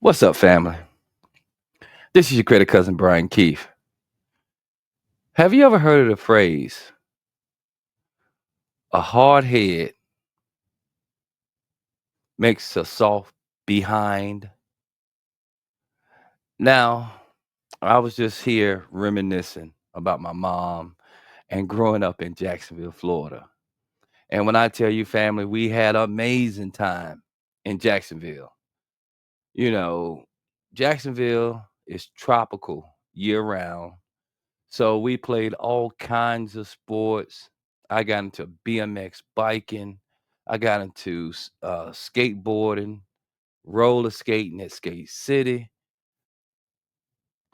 What's up, family? This is your critter cousin Brian Keith. Have you ever heard of the phrase, a hard head makes a soft behind? Now, I was just here reminiscing about my mom and growing up in Jacksonville, Florida. And when I tell you, family, we had an amazing time in Jacksonville. You know, Jacksonville is tropical year round. So we played all kinds of sports. I got into BMX biking. I got into skateboarding, roller skating at Skate City.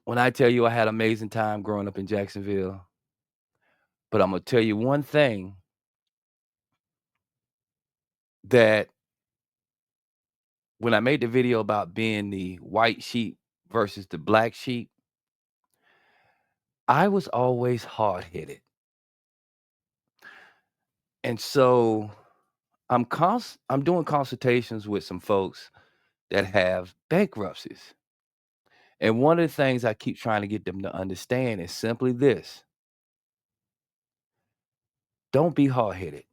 When I tell you I had an amazing time growing up in Jacksonville, but I'm gonna tell you one thing that when I made the video about being the white sheep versus the black sheep, I was always hard headed. And so I'm doing consultations with some folks that have bankruptcies. And one of the things I keep trying to get them to understand is simply this: don't be hard headed,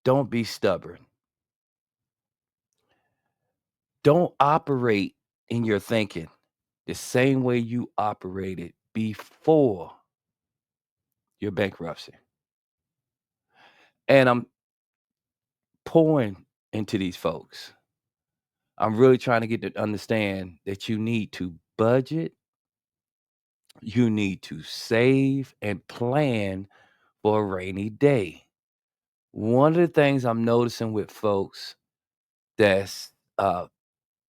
don't be stubborn, don't operate in your thinking the same way you operated before your bankruptcy. And I'm pouring into these folks. I'm really trying to get them to understand that you need to budget, you need to save and plan for a rainy day. One of the things I'm noticing with folks that's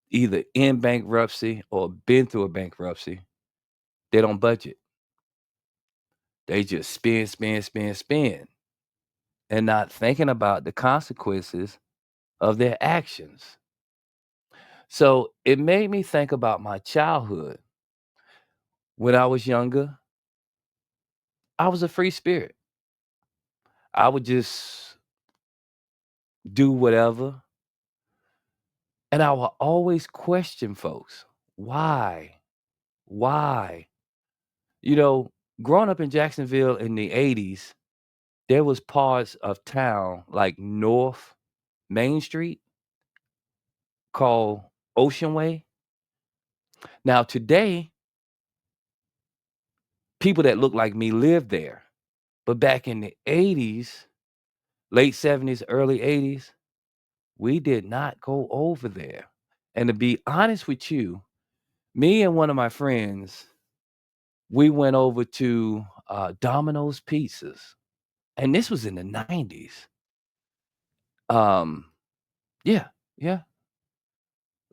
either in bankruptcy or been through a bankruptcy, they don't budget. They just spend, spend, spend, spend, and not thinking about the consequences of their actions. So it made me think about my childhood. When I was younger, I was a free spirit. I would just do whatever. And I will always question folks. Why? Why? You know, growing up in Jacksonville in the 80s, there was parts of town like North Main Street called Ocean Way. Now today, people that look like me live there. But back in the 80s, late 70s, early 80s, we did not go over there. And to be honest with you, me and one of my friends, we went over to Domino's Pizzas. And this was in the 90s. Um, yeah, yeah,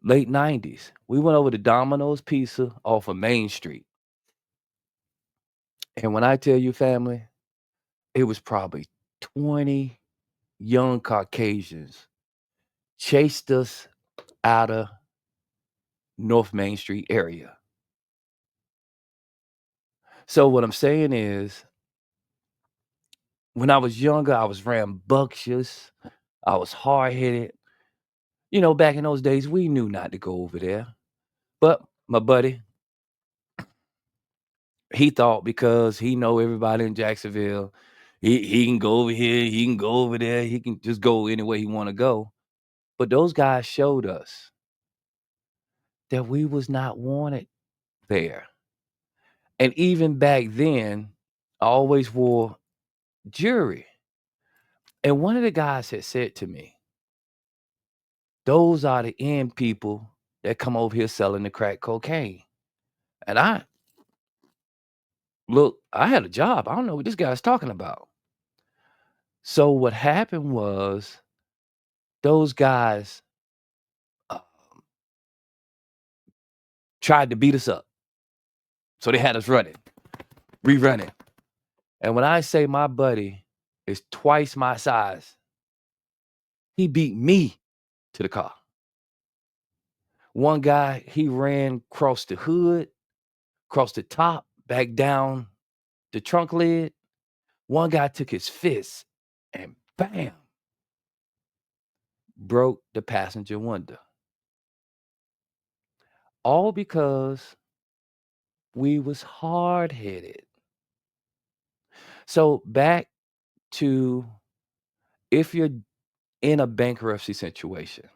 late 90s. We went over to Domino's Pizza off of Main Street. And when I tell you, family, it was probably 20 young Caucasians chased us out of North Main Street area. So what I'm saying is, when I was younger, I was rambunctious. I was hard-headed. You know, back in those days, we knew not to go over there. But my buddy, he thought because he know everybody in Jacksonville, he can go over here, he can go over there, he can just go anywhere he want to go. But those guys showed us that we was not wanted there. And even back then, I always wore jewelry. And one of the guys had said to me, those are the end people that come over here selling the crack cocaine. And I had a job. I don't know what this guy's talking about. So what happened was those guys uh, tried to beat us up. So they had us running, rerunning. And when I say my buddy is twice my size, he beat me to the car. One guy, he ran across the hood, across the top, back down the trunk lid. One guy took his fist and bam, broke the passenger window. all because we was hard-headed. So back to, if you're in a bankruptcy situation,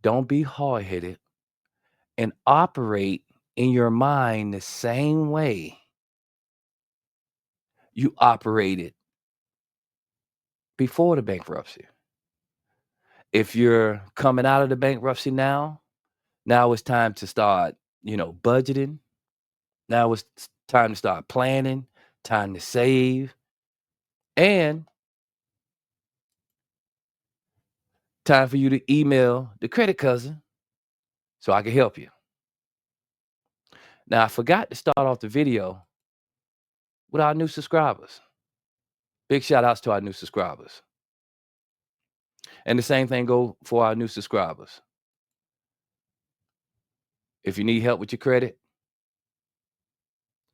don't be hard-headed and operate in your mind the same way you operated before the bankruptcy. If you're coming out of the bankruptcy now it's time to start, budgeting. Now it's time to start planning, time to save, and time for you to email the credit cousin so I can help you. Now, I forgot to start off the video with our new subscribers. Big shout outs to our new subscribers. And the same thing go for our new subscribers. If you need help with your credit,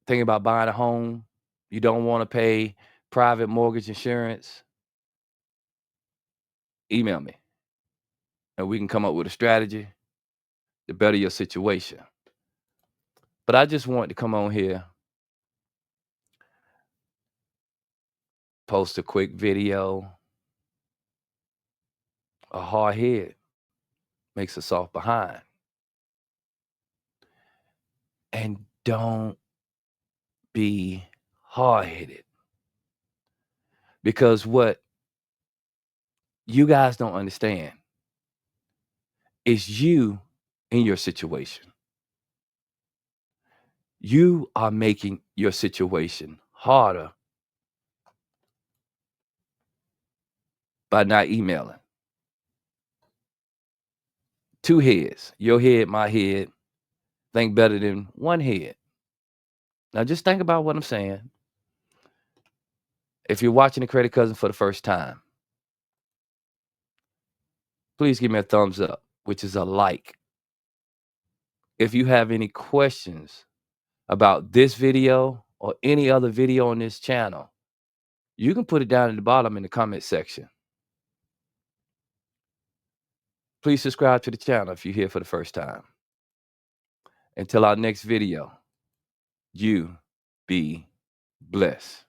thinking about buying a home, you don't want to pay private mortgage insurance, email me and we can come up with a strategy to better your situation. But I just wanted to come on here, post a quick video. A hard head makes a soft behind. And don't be hard-headed. Because what you guys don't understand is you in your situation. You are making your situation harder by not emailing. Two heads, your head, my head, think better than one head. Now just think about what I'm saying. If you're watching the Credit Cousin for the first time, please give me a thumbs up, which is a like. If you have any questions about this video or any other video on this channel, you can put it down at the bottom in the comment section. Please subscribe to the channel if you're here for the first time. Until our next video, you be blessed.